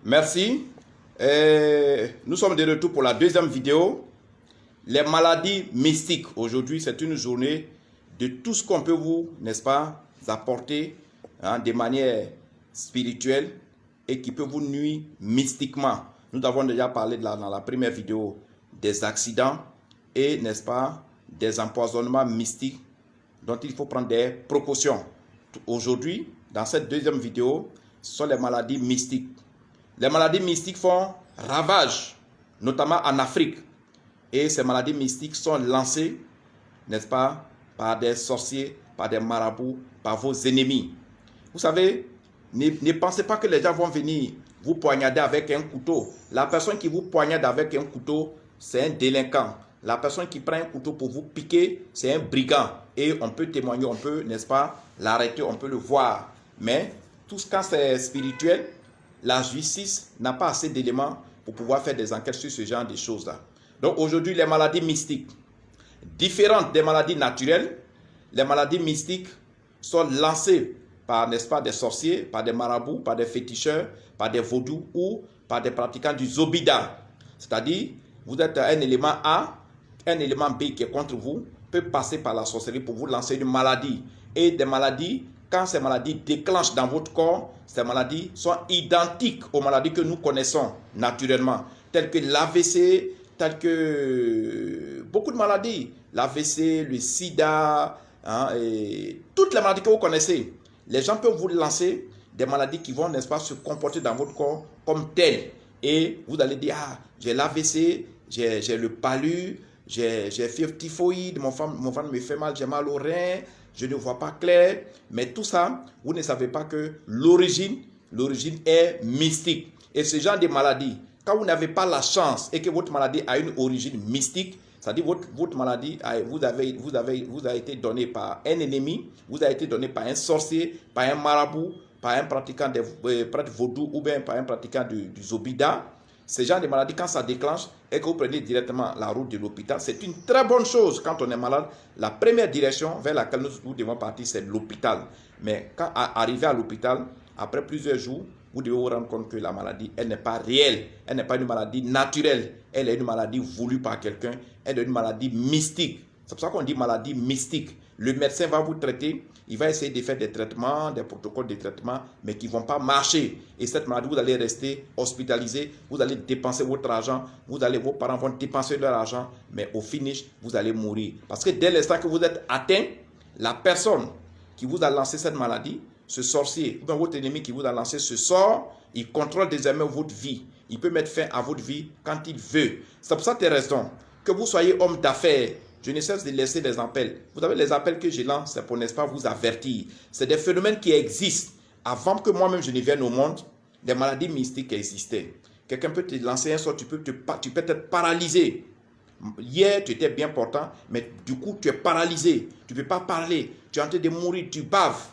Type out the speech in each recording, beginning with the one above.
Merci. Nous sommes de retour pour la deuxième vidéo. Les maladies mystiques. Aujourd'hui, c'est une journée de tout ce qu'on peut vous, n'est-ce pas, apporter de manière spirituelle et qui peut vous nuire mystiquement. Nous avons déjà parlé dans la première vidéo des accidents et, n'est-ce pas, des empoisonnements mystiques dont il faut prendre des précautions. Aujourd'hui, dans cette deuxième vidéo, ce sont les maladies mystiques. Les maladies mystiques font ravage, notamment en Afrique. Et ces maladies mystiques sont lancées, n'est-ce pas, par des sorciers, par des marabouts, par vos ennemis. Vous savez, ne pensez pas que les gens vont venir vous poignarder avec un couteau. La personne qui vous poignarde avec un couteau, c'est un délinquant. La personne qui prend un couteau pour vous piquer, c'est un brigand. Et on peut témoigner, on peut, n'est-ce pas, l'arrêter, on peut le voir. Mais tout ce quand c'est spirituel, la justice n'a pas assez d'éléments pour pouvoir faire des enquêtes sur ce genre de choses-là. Donc aujourd'hui, les maladies mystiques, différentes des maladies naturelles, les maladies mystiques sont lancées par, n'est-ce pas, des sorciers, par des marabouts, par des féticheurs, par des vaudous ou par des pratiquants du zobida. C'est-à-dire, vous êtes un élément A, un élément B qui est contre vous, peut passer par la sorcellerie pour vous lancer une maladie. Et des maladies, quand ces maladies déclenchent dans votre corps, ces maladies sont identiques aux maladies que nous connaissons naturellement, telles que l'AVC, telles que beaucoup de maladies, l'AVC, le sida, et toutes les maladies que vous connaissez. Les gens peuvent vous lancer des maladies qui vont, n'est-ce pas, se comporter dans votre corps comme telles. Et vous allez dire, ah, j'ai l'AVC, j'ai le palu, j'ai fièvre typhoïde, mon ventre me fait mal, j'ai mal au rein, je ne vois pas clair. Mais tout ça, vous ne savez pas que l'origine est mystique. Et ce genre de maladie, quand vous n'avez pas la chance et que votre maladie a une origine mystique, c'est-à-dire votre maladie vous a été donnée par un ennemi, vous a été donnée par un sorcier, par un marabout, par un pratiquant de vaudou ou bien par un pratiquant du zobida. Ce genre de maladie, quand ça déclenche et que vous prenez directement la route de l'hôpital, c'est une très bonne chose. Quand on est malade, la première direction vers laquelle nous devons partir, c'est l'hôpital. Mais quand arrivé à l'hôpital, après plusieurs jours, vous devez vous rendre compte que la maladie, elle n'est pas réelle. Elle n'est pas une maladie naturelle. Elle est une maladie voulue par quelqu'un. Elle est une maladie mystique. C'est pour ça qu'on dit maladie mystique. Le médecin va vous traiter. Il va essayer de faire des traitements, des protocoles de traitement, mais qui ne vont pas marcher. Et cette maladie, vous allez rester hospitalisé. Vous allez dépenser votre argent. Vos parents vont dépenser leur argent. Mais au finish, vous allez mourir. Parce que dès l'instant que vous êtes atteint, la personne qui vous a lancé cette maladie, ce sorcier, ou bien votre ennemi qui vous a lancé ce sort, il contrôle désormais votre vie. Il peut mettre fin à votre vie quand il veut. C'est pour cette raison que vous soyez homme d'affaires. Je ne cesse de laisser des appels. Vous savez, les appels que je lance, c'est pour, n'est-ce pas, vous avertir. C'est des phénomènes qui existent. Avant que moi-même je ne vienne au monde, des maladies mystiques existaient. Quelqu'un peut te lancer un sort, tu peux être paralysé. Hier, tu étais bien portant, mais du coup, tu es paralysé. Tu ne peux pas parler. Tu es en train de mourir, tu baves.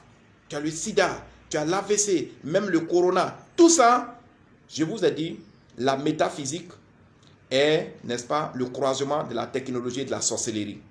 Tu as le sida, tu as l'AVC, même le corona. Tout ça, je vous ai dit, la métaphysique est, n'est-ce pas, le croisement de la technologie et de la sorcellerie.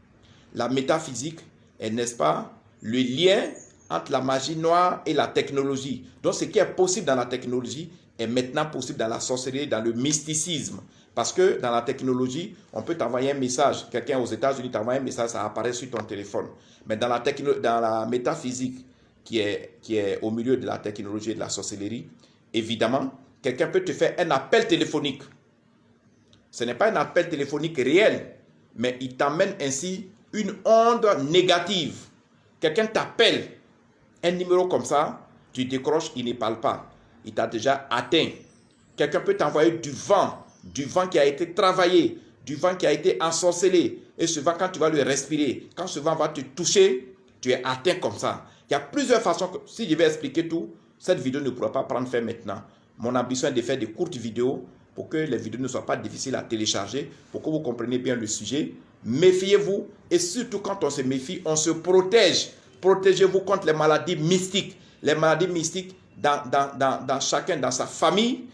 La métaphysique est, n'est-ce pas, le lien entre la magie noire et la technologie. Donc, ce qui est possible dans la technologie est maintenant possible dans la sorcellerie, dans le mysticisme. Parce que dans la technologie, on peut t'envoyer un message. Quelqu'un aux États-Unis t'envoie un message, ça apparaît sur ton téléphone. Mais dans la métaphysique, qui est au milieu de la technologie et de la sorcellerie, évidemment, quelqu'un peut te faire un appel téléphonique. Ce n'est pas un appel téléphonique réel, mais il t'emmène ainsi une onde négative. Quelqu'un t'appelle un numéro comme ça, tu décroches, il ne parle pas. Il t'a déjà atteint. Quelqu'un peut t'envoyer du vent qui a été travaillé, du vent qui a été ensorcelé. Et ce vent, quand tu vas le respirer, quand ce vent va te toucher, tu es atteint comme ça. Il y a plusieurs façons. Si je vais expliquer tout, cette vidéo ne pourra pas prendre fin maintenant. Mon ambition est de faire des courtes vidéos pour que les vidéos ne soient pas difficiles à télécharger, pour que vous compreniez bien le sujet. Méfiez-vous et surtout quand on se méfie, on se protège. Protégez-vous contre les maladies mystiques. Les maladies mystiques dans chacun, dans sa famille.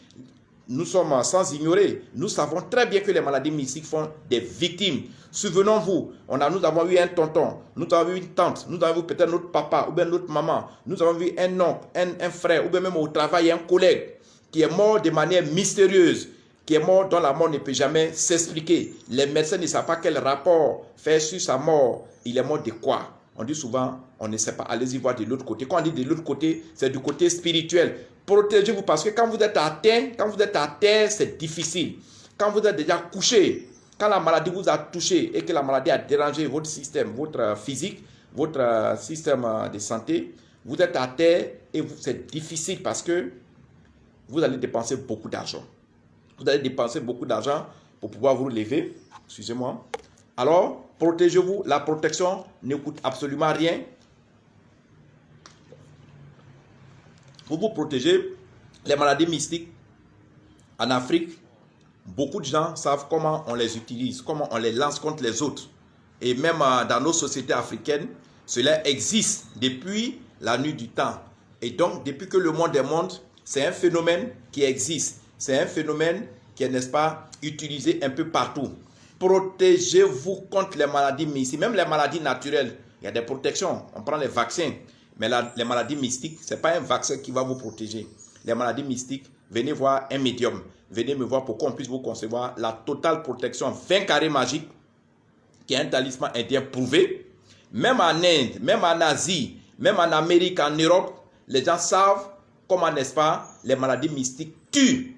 Nous sommes sans ignorer. Nous savons très bien que les maladies mystiques font des victimes. Souvenons-vous, nous avons eu un tonton, nous avons eu une tante, nous avons eu peut-être notre papa ou bien notre maman, nous avons vu un oncle, un frère ou bien même au travail un collègue qui est mort de manière mystérieuse, qui est mort dont la mort ne peut jamais s'expliquer. Les médecins ne savent pas quel rapport faire sur sa mort. Il est mort de quoi? On dit souvent, on ne sait pas. Allez-y voir de l'autre côté. Quand on dit de l'autre côté, c'est du côté spirituel. Protégez-vous parce que quand vous êtes atteint, quand vous êtes à terre, c'est difficile. Quand vous êtes déjà couché, quand la maladie vous a touché et que la maladie a dérangé votre système, votre physique, votre système de santé, vous êtes à terre et c'est difficile parce que vous allez dépenser beaucoup d'argent. Vous allez dépenser beaucoup d'argent pour pouvoir vous lever. Excusez-moi. Alors, protégez-vous. La protection ne coûte absolument rien. Pour vous protéger, les maladies mystiques en Afrique, beaucoup de gens savent comment on les utilise, comment on les lance contre les autres. Et même dans nos sociétés africaines, cela existe depuis la nuit du temps. Et donc, depuis que le monde est monde, c'est un phénomène qui existe. C'est un phénomène qui est, n'est-ce pas, utilisé un peu partout. Protégez-vous contre les maladies mystiques, même les maladies naturelles. Il y a des protections. On prend les vaccins. Mais les maladies mystiques, ce n'est pas un vaccin qui va vous protéger. Les maladies mystiques, venez voir un médium. Venez me voir pour qu'on puisse vous concevoir la totale protection 20 carrés magiques, qui est un talisman indien prouvé. Même en Inde, même en Asie, même en Amérique, en Europe, les gens savent comment, n'est-ce pas, les maladies mystiques tuent.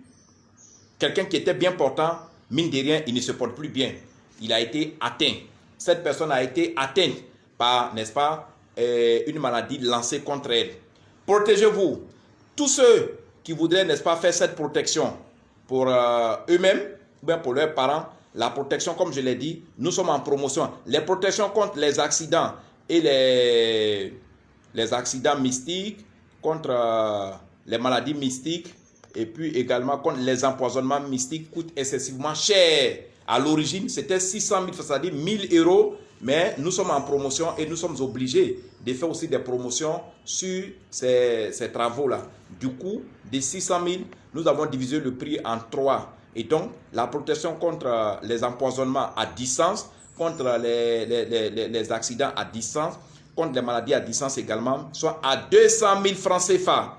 Quelqu'un qui était bien portant, mine de rien, il ne se porte plus bien. Il a été atteint. Cette personne a été atteinte par, n'est-ce pas, une maladie lancée contre elle. Protégez-vous. Tous ceux qui voudraient, n'est-ce pas, faire cette protection pour eux-mêmes ou bien pour leurs parents, la protection, comme je l'ai dit, nous sommes en promotion. Les protections contre les accidents et les accidents mystiques, contre les maladies mystiques, et puis également contre les empoisonnements mystiques coûtent excessivement cher. À l'origine, c'était 600 000, c'est-à-dire 1000 euros, mais nous sommes en promotion et nous sommes obligés de faire aussi des promotions sur ces travaux-là. Du coup, de 600 000, nous avons divisé le prix en 3. Et donc, la protection contre les empoisonnements à distance, contre les accidents à distance, contre les maladies à distance également, soit à 200 000 francs CFA.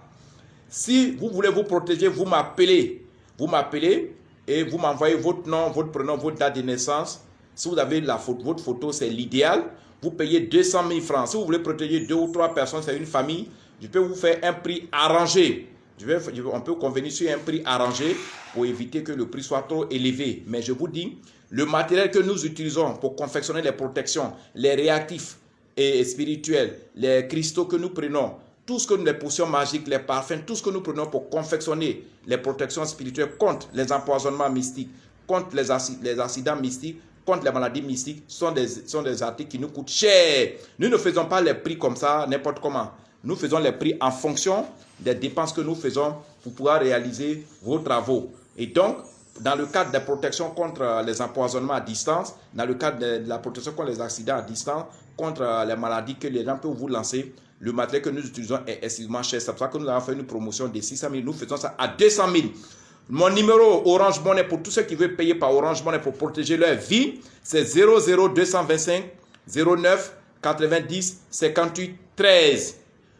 Si vous voulez vous protéger, vous m'appelez. Vous m'appelez et vous m'envoyez votre nom, votre prénom, votre date de naissance. Si vous avez votre photo, c'est l'idéal. Vous payez 200 000 francs. Si vous voulez protéger 2 ou 3 personnes, c'est une famille, je peux vous faire un prix arrangé. On peut convenir sur un prix arrangé pour éviter que le prix soit trop élevé. Mais je vous dis, le matériel que nous utilisons pour confectionner les protections, les réactifs et spirituels, les cristaux que nous prenons, tout ce que les potions magiques, les parfums, tout ce que nous prenons pour confectionner les protections spirituelles contre les empoisonnements mystiques, contre les accidents mystiques, contre les maladies mystiques, sont des articles qui nous coûtent cher. Nous ne faisons pas les prix comme ça, n'importe comment. Nous faisons les prix en fonction des dépenses que nous faisons pour pouvoir réaliser vos travaux. Et donc, dans le cadre des protections contre les empoisonnements à distance, dans le cadre de la protection contre les accidents à distance, contre les maladies que les gens peuvent vous lancer, le matériel que nous utilisons est excessivement cher. C'est pour ça que nous avons fait une promotion de 600 000. Nous faisons ça à 200 000. Mon numéro Orange Money pour tous ceux qui veulent payer par Orange Money pour protéger leur vie, c'est 00225 09 90 58 13.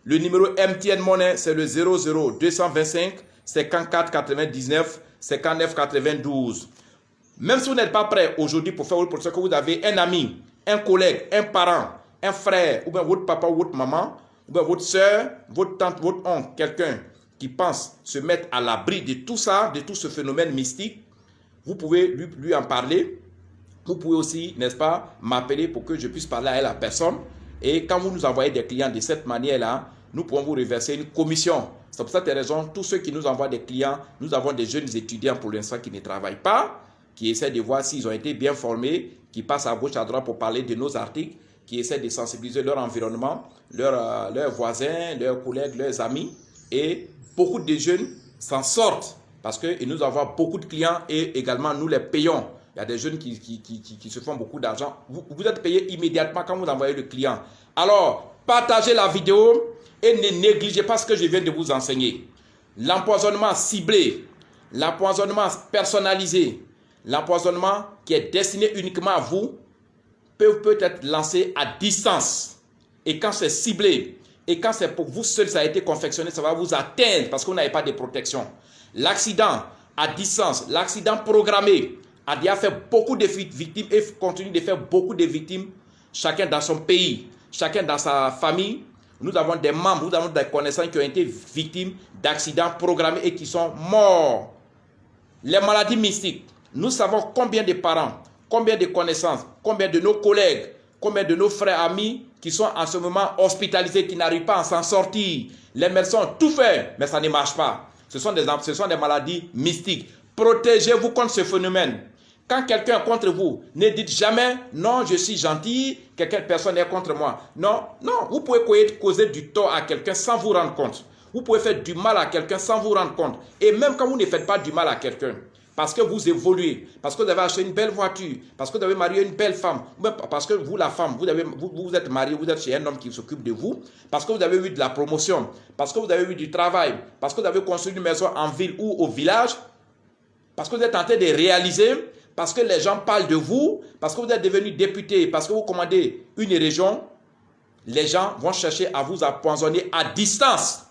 Le numéro MTN Money, c'est le 00225 54 99 59 92. Même si vous n'êtes pas prêt aujourd'hui pour faire votre protection, que vous avez un ami, un collègue, un parent, un frère, ou bien votre papa ou votre maman, ou bien votre soeur, votre tante, votre oncle, quelqu'un qui pense se mettre à l'abri de tout ça, de tout ce phénomène mystique, vous pouvez lui en parler. Vous pouvez aussi, n'est-ce pas, m'appeler pour que je puisse parler à la personne. Et quand vous nous envoyez des clients de cette manière-là, nous pouvons vous reverser une commission. C'est pour cette raison, tous ceux qui nous envoient des clients, nous avons des jeunes étudiants pour l'instant qui ne travaillent pas, qui essaient de voir s'ils ont été bien formés, qui passent à gauche, à droite pour parler de nos articles, qui essaient de sensibiliser leur environnement, leurs voisins, leurs collègues, leurs amis. Et beaucoup de jeunes s'en sortent parce qu'ils nous envoient beaucoup de clients et également nous les payons. Il y a des jeunes qui se font beaucoup d'argent. Vous êtes payé immédiatement quand vous envoyez le client. Alors, partagez la vidéo et ne négligez pas ce que je viens de vous enseigner. L'empoisonnement ciblé, l'empoisonnement personnalisé, l'empoisonnement qui est destiné uniquement à vous peut être lancé à distance. Et quand c'est ciblé, Et quand c'est pour vous seul, ça a été confectionné, ça va vous atteindre parce que vous n'avez pas de protection. L'accident à distance, l'accident programmé a déjà fait beaucoup de victimes et continue de faire beaucoup de victimes, chacun dans son pays, chacun dans sa famille. Nous avons des membres, nous avons des connaissances qui ont été victimes d'accidents programmés et qui sont morts. Les maladies mystiques, nous savons combien de parents, combien de connaissances, combien de nos collègues, combien de nos frères amis qui sont en ce moment hospitalisés, qui n'arrivent pas à s'en sortir. Les médecins ont tout fait, mais ça ne marche pas. Ce sont des maladies mystiques. Protégez-vous contre ce phénomène. Quand quelqu'un est contre vous, ne dites jamais « Non, je suis gentil, personne est contre moi ». Non, non, vous pouvez causer du tort à quelqu'un sans vous rendre compte. Vous pouvez faire du mal à quelqu'un sans vous rendre compte. Et même quand vous ne faites pas du mal à quelqu'un, parce que vous évoluez, parce que vous avez acheté une belle voiture, parce que vous avez marié une belle femme, parce que vous, la femme, vous êtes marié, vous êtes chez un homme qui s'occupe de vous, parce que vous avez eu de la promotion, parce que vous avez eu du travail, parce que vous avez construit une maison en ville ou au village, parce que vous êtes en train de réaliser, parce que les gens parlent de vous, parce que vous êtes devenu député, parce que vous commandez une région, les gens vont chercher à vous empoisonner à distance.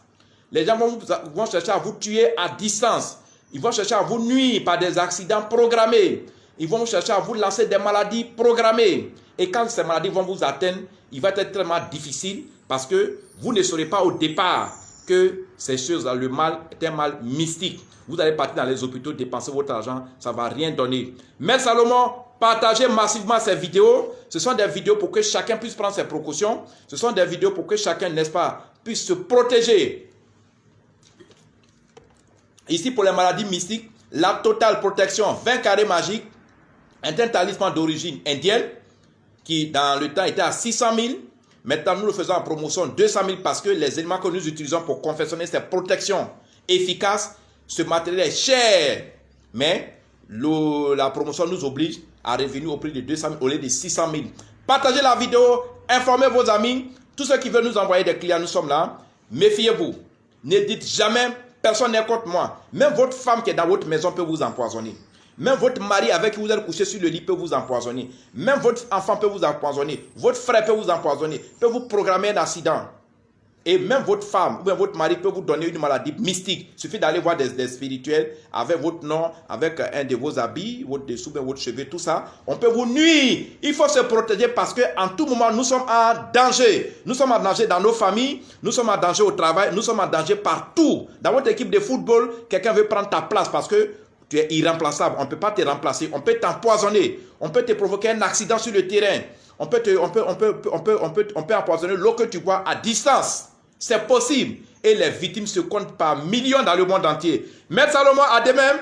Les gens vont chercher à vous tuer à distance. Ils vont chercher à vous nuire par des accidents programmés. Ils vont chercher à vous lancer des maladies programmées. Et quand ces maladies vont vous atteindre, il va être extrêmement difficile parce que vous ne saurez pas au départ que ces choses-là, le mal est un mal mystique. Vous allez partir dans les hôpitaux, dépenser votre argent, ça ne va rien donner. Mais Salomon, partagez massivement ces vidéos. Ce sont des vidéos pour que chacun puisse prendre ses précautions. Ce sont des vidéos pour que chacun, n'est-ce pas, puisse se protéger. Ici, pour les maladies mystiques, la totale protection 20 carrés magiques est un talisman d'origine indienne qui, dans le temps, était à 600 000. Maintenant, nous le faisons en promotion 200 000 parce que les éléments que nous utilisons pour confectionner ces protections efficaces, ce matériel est cher. Mais la promotion nous oblige à revenir au prix de 200 000 au lieu de 600 000. Partagez la vidéo, informez vos amis. Tous ceux qui veulent nous envoyer des clients, nous sommes là. Méfiez-vous. Ne dites jamais, personne n'est contre moi. Même votre femme qui est dans votre maison peut vous empoisonner. Même votre mari avec qui vous allez coucher sur le lit peut vous empoisonner. Même votre enfant peut vous empoisonner. Votre frère peut vous empoisonner. Peut vous programmer un accident. Et même votre femme ou bien votre mari peut vous donner une maladie mystique. Il suffit d'aller voir des spirituels avec votre nom, avec un de vos habits, votre dessous, bien votre cheveu, tout ça. On peut vous nuire. Il faut se protéger parce qu'en tout moment, nous sommes en danger. Nous sommes en danger dans nos familles, nous sommes en danger au travail, nous sommes en danger partout. Dans votre équipe de football, quelqu'un veut prendre ta place parce que tu es irremplaçable. On ne peut pas te remplacer. On peut t'empoisonner. On peut te provoquer un accident sur le terrain. On peut empoisonner l'eau que tu bois à distance. C'est possible. Et les victimes se comptent par millions dans le monde entier. Maître Salomon, à demain.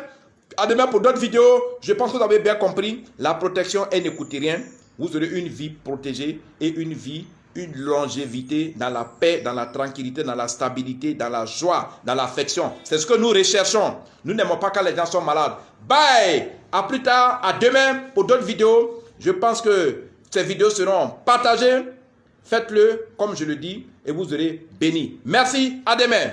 À demain pour d'autres vidéos. Je pense que vous avez bien compris. La protection, elle ne coûte rien. Vous aurez une vie protégée et une longévité dans la paix, dans la tranquillité, dans la stabilité, dans la joie, dans l'affection. C'est ce que nous recherchons. Nous n'aimons pas quand les gens sont malades. Bye! À plus tard, à demain pour d'autres vidéos. Je pense que ces vidéos seront partagées. Faites-le, comme je le dis, et vous serez bénis. Merci, à demain.